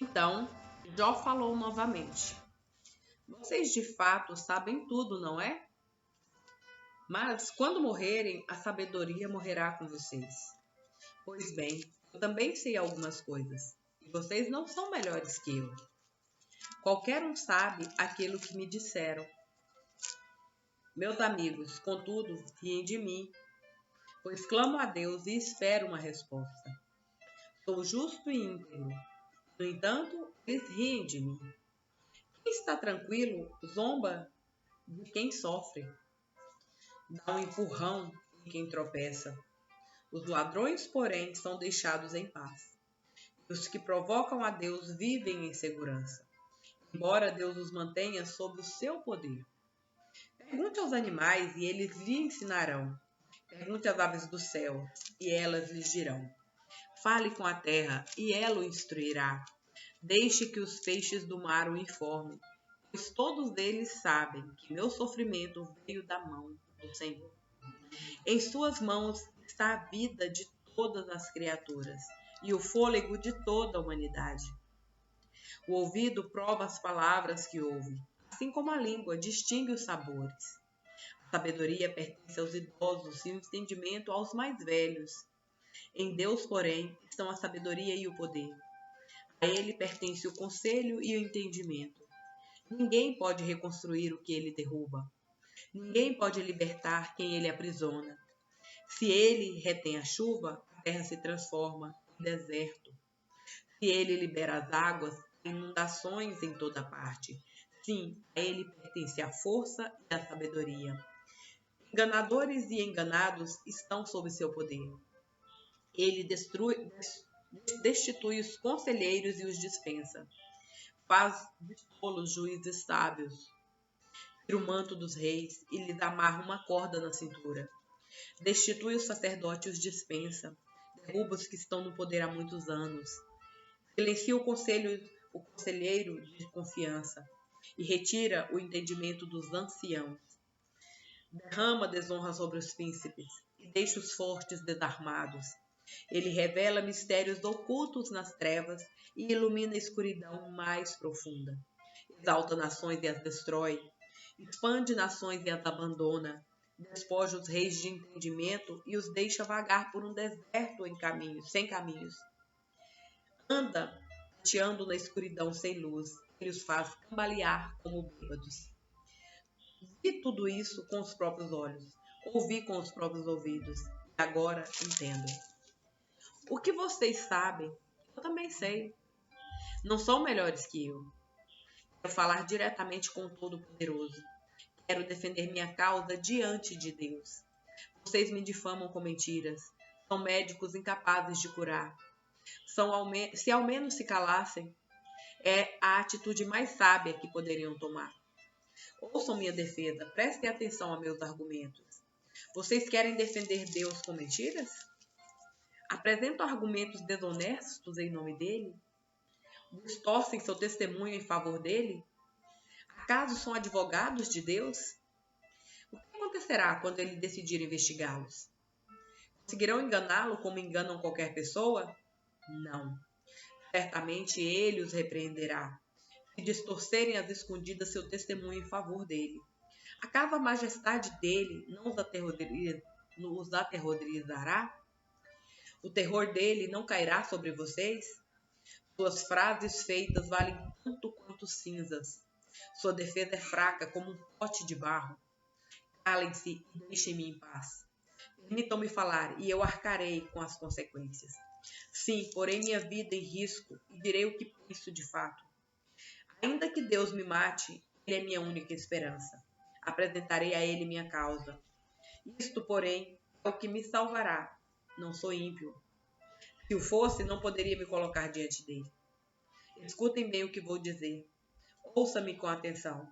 Então, Jó falou novamente: Vocês de fato sabem tudo, não é? Mas quando morrerem, a sabedoria morrerá com vocês. Pois bem, eu também sei algumas coisas, e vocês não são melhores que eu. Qualquer um sabe aquilo que me disseram. Meus amigos, contudo, riem de mim, pois clamo a Deus e espero uma resposta. Sou justo e íntegro. No entanto, eles riem de mim. Quem está tranquilo zomba de quem sofre. Dá um empurrão em quem tropeça. Os ladrões, porém, são deixados em paz. E os que provocam a Deus vivem em segurança, embora Deus os mantenha sob o seu poder. Pergunte aos animais e eles lhe ensinarão. Pergunte às aves do céu e elas lhe dirão. Fale com a terra e ela o instruirá. Deixe que os peixes do mar o informem, pois todos eles sabem que meu sofrimento veio da mão do Senhor. Em suas mãos está a vida de todas as criaturas e o fôlego de toda a humanidade. O ouvido prova as palavras que ouve, assim como a língua distingue os sabores. A sabedoria pertence aos idosos e o entendimento aos mais velhos. Em Deus, porém, estão a sabedoria e o poder. A ele pertence o conselho e o entendimento. Ninguém pode reconstruir o que ele derruba. Ninguém pode libertar quem ele aprisiona. Se ele retém a chuva, a terra se transforma em deserto. Se ele libera as águas, há inundações em toda parte. Sim, a ele pertence a força e a sabedoria. Enganadores e enganados estão sob seu poder. Ele destitui os conselheiros e os dispensa. Faz de tolos juízes sábios. Tira o manto dos reis e lhes amarra uma corda na cintura. Destitui os sacerdotes e os dispensa. Derruba os que estão no poder há muitos anos. Silencia o conselheiro de confiança e retira o entendimento dos anciãos. Derrama desonra sobre os príncipes e deixa os fortes desarmados. Ele revela mistérios ocultos nas trevas e ilumina a escuridão mais profunda. Exalta nações e as destrói, expande nações e as abandona, despoja os reis de entendimento e os deixa vagar por um deserto sem caminhos. Anda tateando na escuridão sem luz, ele os faz cambalear como bêbados. Vi tudo isso com os próprios olhos, ouvi com os próprios ouvidos, e agora entendo. O que vocês sabem, eu também sei. Não são melhores que eu. Quero falar diretamente com o Todo-Poderoso. Quero defender minha causa diante de Deus. Vocês me difamam com mentiras. São médicos incapazes de curar. Se ao menos se calassem, é a atitude mais sábia que poderiam tomar. Ouçam minha defesa, prestem atenção a meus argumentos. Vocês querem defender Deus com mentiras? Apresentam argumentos desonestos em nome dele? Distorcem seu testemunho em favor dele? Acaso são advogados de Deus? O que acontecerá quando ele decidir investigá-los? Conseguirão enganá-lo como enganam qualquer pessoa? Não. Certamente ele os repreenderá, se distorcerem às escondidas seu testemunho em favor dele. Acaso a majestade dele não os aterrorizará? O terror dele não cairá sobre vocês? Suas frases feitas valem tanto quanto cinzas. Sua defesa é fraca como um pote de barro. Calem-se e deixem-me em paz. Permitam-me falar e eu arcarei com as consequências. Sim, porei minha vida em risco e direi o que penso de fato. Ainda que Deus me mate, ele é minha única esperança. Apresentarei a ele minha causa. Isto, porém, é o que me salvará. Não sou ímpio. Se o fosse, não poderia me colocar diante dele. Escutem bem o que vou dizer. Ouça-me com atenção.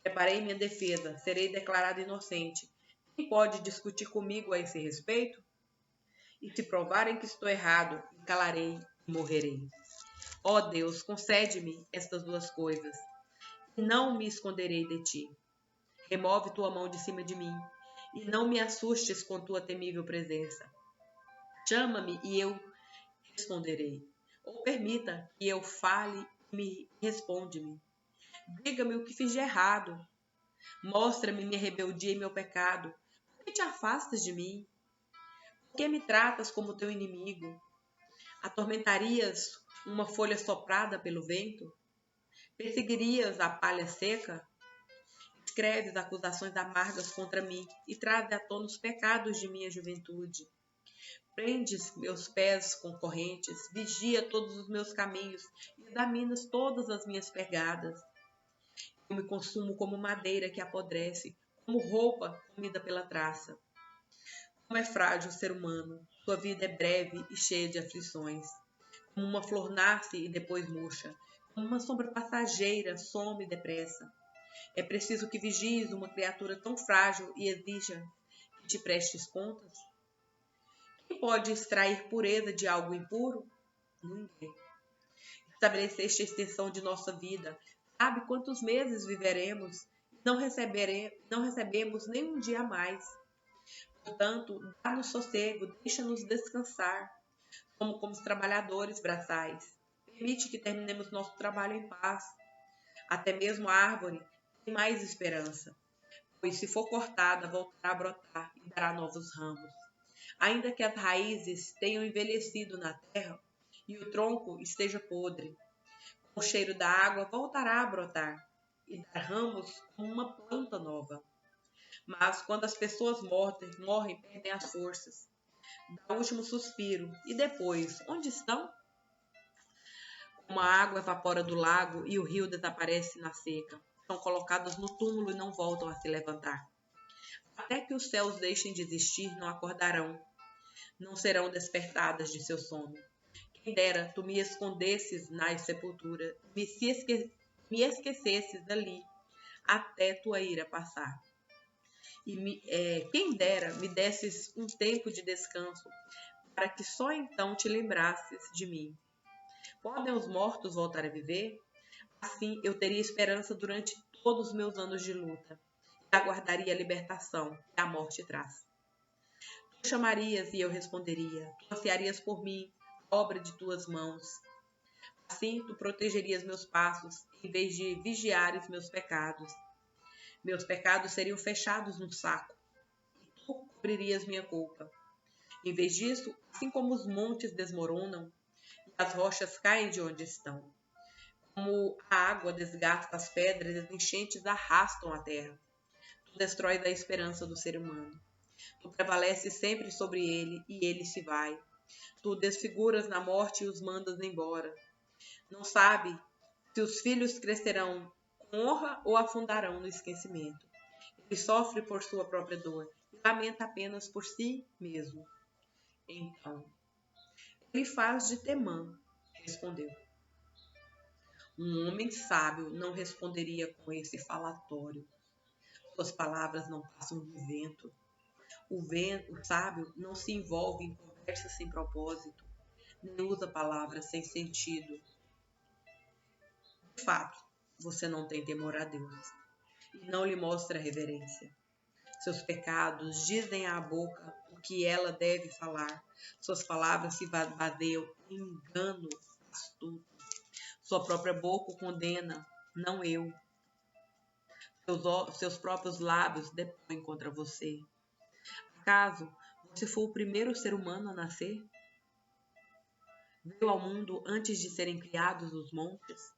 Preparei minha defesa, serei declarado inocente. Quem pode discutir comigo a esse respeito? E se provarem que estou errado, me calarei e morrerei. Ó Deus, concede-me estas duas coisas, e não me esconderei de ti. Remove tua mão de cima de mim, e não me assustes com tua temível presença. Chama-me e eu responderei. Ou permita que eu fale e me responde-me. Diga-me o que fiz de errado. Mostra-me minha rebeldia e meu pecado. Por que te afastas de mim? Por que me tratas como teu inimigo? Atormentarias uma folha soprada pelo vento? Perseguirias a palha seca? Escreves acusações amargas contra mim e trazes à tona os pecados de minha juventude. Prendes meus pés com correntes, vigia todos os meus caminhos e examinas todas as minhas pegadas. Eu me consumo como madeira que apodrece, como roupa comida pela traça. Como é frágil o ser humano, sua vida é breve e cheia de aflições. Como uma flor nasce e depois murcha, como uma sombra passageira some depressa. É preciso que vigies uma criatura tão frágil e exija que te prestes contas? Quem pode extrair pureza de algo impuro? Ninguém. Estabeleceste a extensão de nossa vida. Sabe quantos meses viveremos? Não recebemos nem um dia a mais. Portanto, dá-nos sossego, deixa-nos descansar. Somos como os trabalhadores braçais. Permite que terminemos nosso trabalho em paz. Até mesmo a árvore tem mais esperança, pois se for cortada, voltará a brotar e dará novos ramos. Ainda que as raízes tenham envelhecido na terra e o tronco esteja podre, com o cheiro da água voltará a brotar e dar ramos como uma planta nova. Mas quando as pessoas morrem, perdem as forças. Dá o último suspiro. E depois, onde estão? Como a água evapora do lago e o rio desaparece na seca. São colocados no túmulo e não voltam a se levantar. Até que os céus deixem de existir, não acordarão. Não serão despertadas de seu sono. Quem dera tu me escondesses na sepultura, me esquecesses dali, até tua ira passar. Quem dera me desses um tempo de descanso, para que só então te lembrasses de mim. Podem os mortos voltar a viver? Assim eu teria esperança durante todos os meus anos de luta, e aguardaria a libertação que a morte traz. Tu chamarias e eu responderia, tu ansiarias por mim, obra de tuas mãos. Assim tu protegerias meus passos, em vez de vigiares meus pecados. Meus pecados seriam fechados num saco, e tu cobririas minha culpa. Em vez disso, assim como os montes desmoronam e as rochas caem de onde estão, como a água desgasta as pedras e as enchentes arrastam a terra, tu destróis a esperança do ser humano. Tu prevaleces sempre sobre ele e ele se vai. Tu desfiguras na morte e os mandas embora. Não sabe se os filhos crescerão com honra ou afundarão no esquecimento. Ele sofre por sua própria dor e lamenta apenas por si mesmo. Então, ele faz de Temã, respondeu. Um homem sábio não responderia com esse falatório. Suas palavras não passam de vento. O sábio não se envolve em conversas sem propósito, nem usa palavras sem sentido. De fato, você não tem temor a Deus e não lhe mostra reverência. Seus pecados dizem à boca o que ela deve falar. Suas palavras se baseiam em engano astuto. Sua própria boca o condena, não eu. Seus próprios lábios depõem contra você. Acaso você foi o primeiro ser humano a nascer? Veio ao mundo antes de serem criados os montes?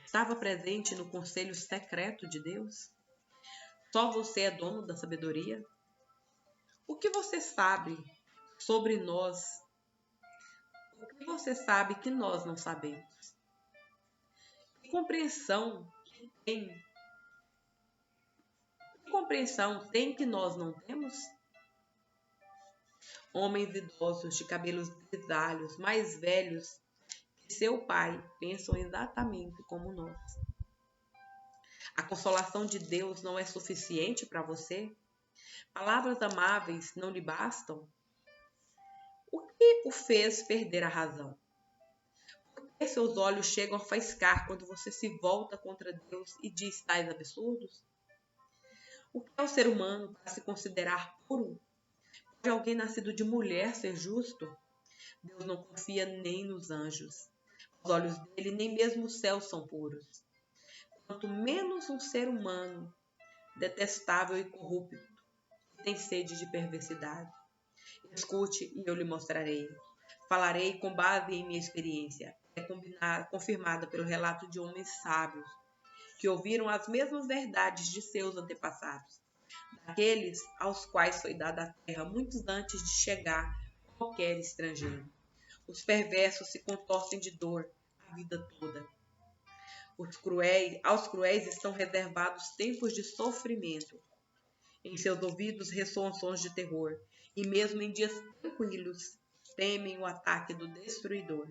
Estava presente no conselho secreto de Deus? Só você é dono da sabedoria? O que você sabe sobre nós? O que você sabe que nós não sabemos? Que compreensão tem que nós não temos? Homens idosos de cabelos grisalhos, mais velhos que seu pai, pensam exatamente como nós. A consolação de Deus não é suficiente para você? Palavras amáveis não lhe bastam? O que o fez perder a razão? Por que seus olhos chegam a faiscar quando você se volta contra Deus e diz tais absurdos? O que é o ser humano para se considerar puro? Pode alguém nascido de mulher ser justo? Deus não confia nem nos anjos. Aos olhos dele, nem mesmo os céus são puros. Quanto menos um ser humano, detestável e corrupto, que tem sede de perversidade. Escute e eu lhe mostrarei. Falarei com base em minha experiência. É confirmada pelo relato de homens sábios, que ouviram as mesmas verdades de seus antepassados, daqueles aos quais foi dada a terra muito antes de chegar qualquer estrangeiro. Os perversos se contorcem de dor a vida toda. Aos cruéis estão reservados tempos de sofrimento. Em seus ouvidos ressoam sons de terror, e mesmo em dias tranquilos, temem o ataque do destruidor.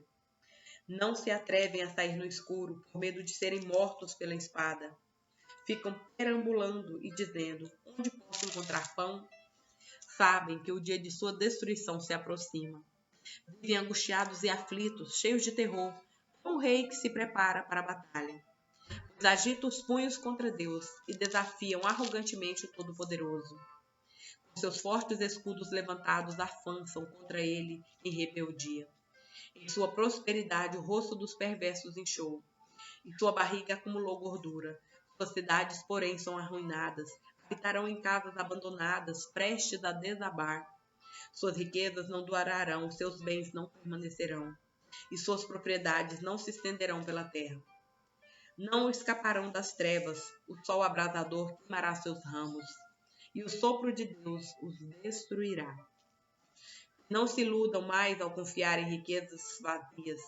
Não se atrevem a sair no escuro, por medo de serem mortos pela espada. Ficam perambulando e dizendo: onde posso encontrar pão? Sabem que o dia de sua destruição se aproxima. Vivem angustiados e aflitos, cheios de terror, como um rei que se prepara para a batalha. Eles agitam os punhos contra Deus e desafiam arrogantemente o Todo-Poderoso. Com seus fortes escudos levantados, avançam contra ele em rebeldia. Em sua prosperidade, o rosto dos perversos inchou, e sua barriga acumulou gordura. Suas cidades, porém, são arruinadas. Habitarão em casas abandonadas, prestes a desabar. Suas riquezas não durarão, seus bens não permanecerão, e suas propriedades não se estenderão pela terra. Não escaparão das trevas, o sol abrasador queimará seus ramos, e o sopro de Deus os destruirá. Não se iludam mais ao confiar em riquezas vazias,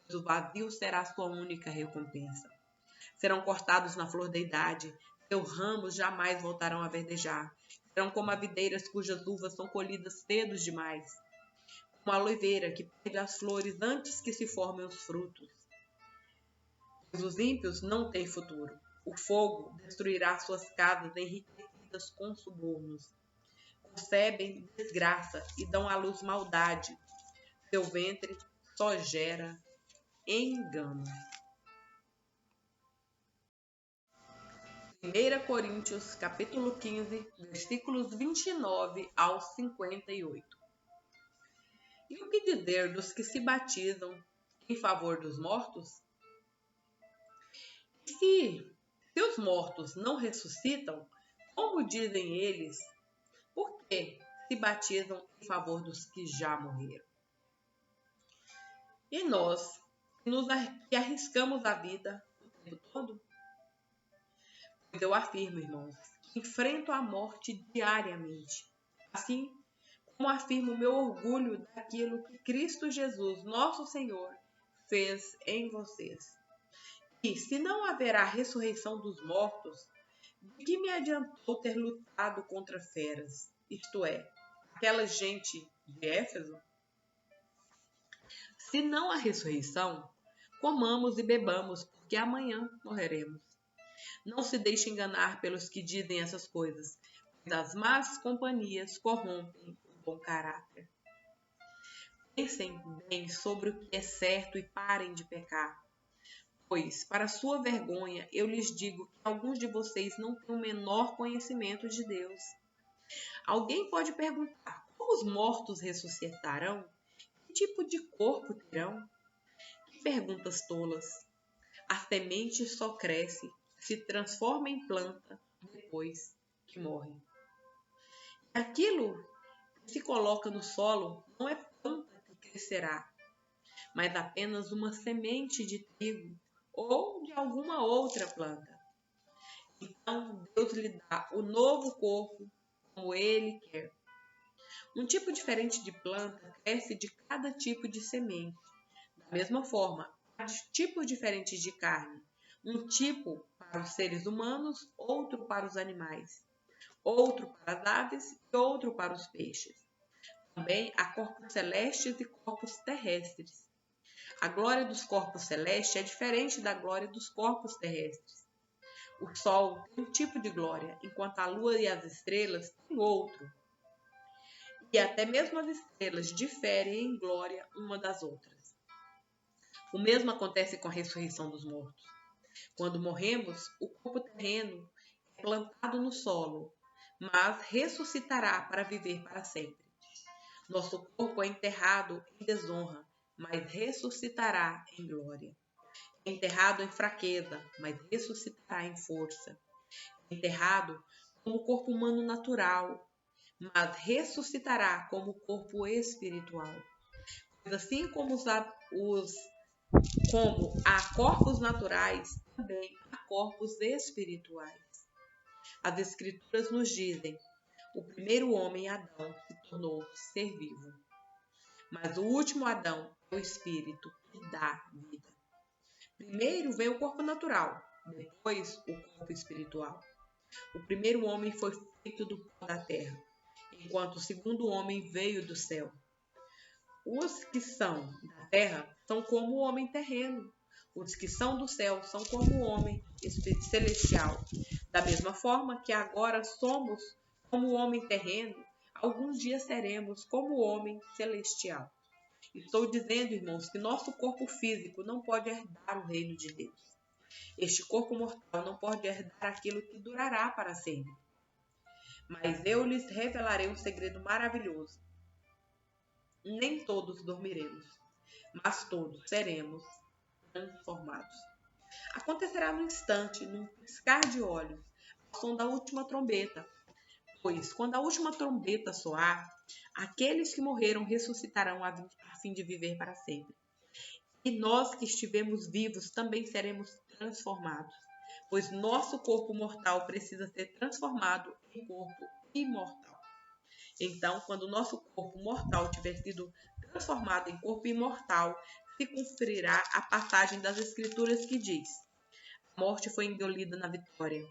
pois o vazio será sua única recompensa. Serão cortados na flor da idade, seus ramos jamais voltarão a verdejar. Serão como as videiras cujas uvas são colhidas cedo demais, como a oliveira que perde as flores antes que se formem os frutos. Pois os ímpios não têm futuro. O fogo destruirá suas casas enriquecidas com subornos. Concebem desgraça e dão à luz maldade. Seu ventre só gera engano. 1 Coríntios, capítulo 15, versículos 29 ao 58. E o que dizer dos que se batizam em favor dos mortos? Se os mortos não ressuscitam, como dizem eles, por que se batizam em favor dos que já morreram? E nós, que arriscamos a vida o tempo todo? Pois eu afirmo, irmãos, que enfrento a morte diariamente, assim como afirmo o meu orgulho daquilo que Cristo Jesus, nosso Senhor, fez em vocês. E se não haverá ressurreição dos mortos, de que me adiantou ter lutado contra feras, isto é, aquela gente de Éfeso? Se não há ressurreição, comamos e bebamos, porque amanhã morreremos. Não se deixe enganar pelos que dizem essas coisas, pois as más companhias corrompem o bom caráter. Pensem bem sobre o que é certo e parem de pecar. Pois, para sua vergonha, eu lhes digo que alguns de vocês não têm o menor conhecimento de Deus. Alguém pode perguntar: como os mortos ressuscitarão? Que tipo de corpo terão? Que perguntas tolas! A semente só cresce, se transforma em planta depois que morre. Aquilo que se coloca no solo não é planta que crescerá, mas apenas uma semente de trigo ou de alguma outra planta. Então Deus lhe dá o novo corpo como Ele quer. Um tipo diferente de planta cresce de cada tipo de semente. Da mesma forma, há tipos diferentes de carne. Um tipo para os seres humanos, outro para os animais, outro para as aves e outro para os peixes. Também há corpos celestes e corpos terrestres. A glória dos corpos celestes é diferente da glória dos corpos terrestres. O sol tem um tipo de glória, enquanto a lua e as estrelas têm outro. E até mesmo as estrelas diferem em glória uma das outras. O mesmo acontece com a ressurreição dos mortos. Quando morremos, o corpo terreno é plantado no solo, mas ressuscitará para viver para sempre. Nosso corpo é enterrado em desonra, mas ressuscitará em glória. É enterrado em fraqueza, mas ressuscitará em força. É enterrado como corpo humano natural, mas ressuscitará como corpo espiritual. Pois assim como há corpos naturais, também há corpos espirituais. As Escrituras nos dizem: o primeiro homem, Adão, se tornou ser vivo. Mas o último Adão é o Espírito que dá vida. Primeiro vem o corpo natural, depois o corpo espiritual. O primeiro homem foi feito do pó da terra, enquanto o segundo homem veio do céu. Os que são da terra são como o homem terreno. Os que são do céu são como o homem celestial. Da mesma forma que agora somos como o homem terreno, alguns dias seremos como o homem celestial. Estou dizendo, irmãos, que nosso corpo físico não pode herdar o reino de Deus. Este corpo mortal não pode herdar aquilo que durará para sempre. Mas eu lhes revelarei um segredo maravilhoso. Nem todos dormiremos, mas todos seremos transformados. Acontecerá no instante, num piscar de olhos, ao som da última trombeta. Pois, quando a última trombeta soar, aqueles que morreram ressuscitarão a fim de viver para sempre. E nós que estivemos vivos também seremos transformados, pois nosso corpo mortal precisa ser transformado em corpo imortal. Então, quando o nosso corpo mortal tiver sido transformado em corpo imortal, se cumprirá a passagem das Escrituras que diz: a morte foi engolida na vitória.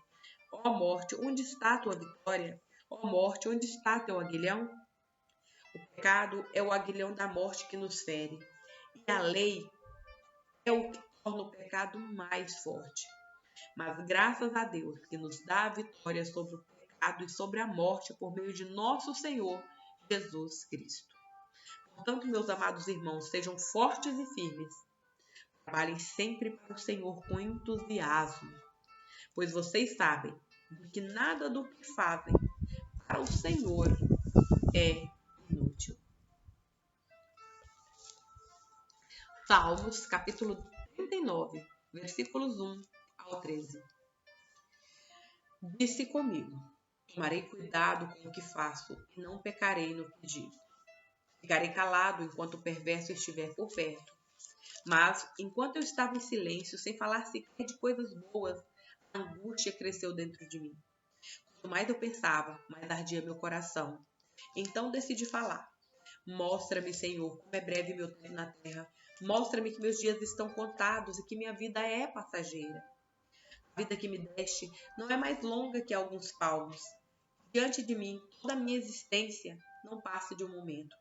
Ó morte, onde está a tua vitória? Ó morte, onde está teu aguilhão? O pecado é o aguilhão da morte que nos fere, e a lei é o que torna o pecado mais forte. Mas graças a Deus que nos dá a vitória sobre o pecado e sobre a morte por meio de nosso Senhor Jesus Cristo. Portanto, meus amados irmãos, sejam fortes e firmes. Trabalhem sempre para o Senhor com entusiasmo, pois vocês sabem que nada do que fazem para o Senhor é inútil. Salmos, capítulo 39, versículos 1 ao 13. Disse comigo: tomarei cuidado com o que faço e não pecarei no que digo. Ficarei calado enquanto o perverso estiver por perto. Mas, enquanto eu estava em silêncio, sem falar sequer de coisas boas, a angústia cresceu dentro de mim. Quanto mais eu pensava, mais ardia meu coração. Então decidi falar. Mostra-me, Senhor, como é breve meu tempo na terra. Mostra-me que meus dias estão contados e que minha vida é passageira. A vida que me deste não é mais longa que alguns palmos. Diante de mim, toda a minha existência não passa de um momento.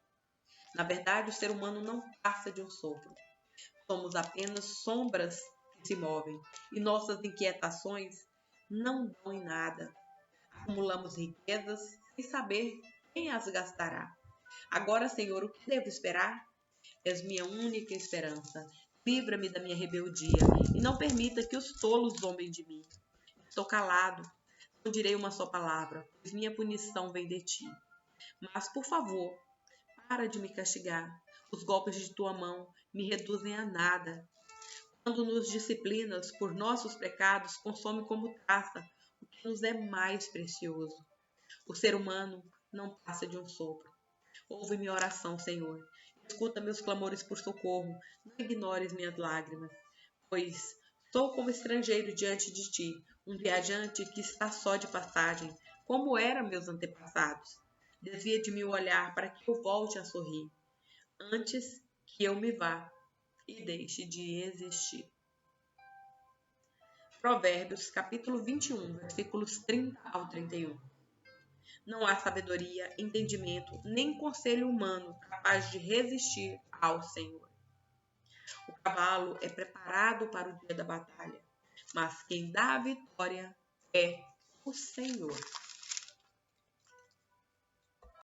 Na verdade, o ser humano não passa de um sopro. Somos apenas sombras que se movem, e nossas inquietações não dão em nada. Acumulamos riquezas sem saber quem as gastará. Agora, Senhor, o que devo esperar? És minha única esperança. Livra-me da minha rebeldia e não permita que os tolos zombem de mim. Estou calado, não direi uma só palavra, pois minha punição vem de ti. Mas, por favor, para de me castigar. Os golpes de tua mão me reduzem a nada. Quando nos disciplinas por nossos pecados, consome como traça o que nos é mais precioso. O ser humano não passa de um sopro. Ouve minha oração, Senhor. Escuta meus clamores por socorro. Não ignores minhas lágrimas, pois sou como estrangeiro diante de ti, um viajante que está só de passagem, como eram meus antepassados. Desvia de mim o olhar para que eu volte a sorrir, antes que eu me vá e deixe de existir. Provérbios, capítulo 21, versículos 30 ao 31. Não há sabedoria, entendimento, nem conselho humano capaz de resistir ao Senhor. O cavalo é preparado para o dia da batalha, mas quem dá a vitória é o Senhor.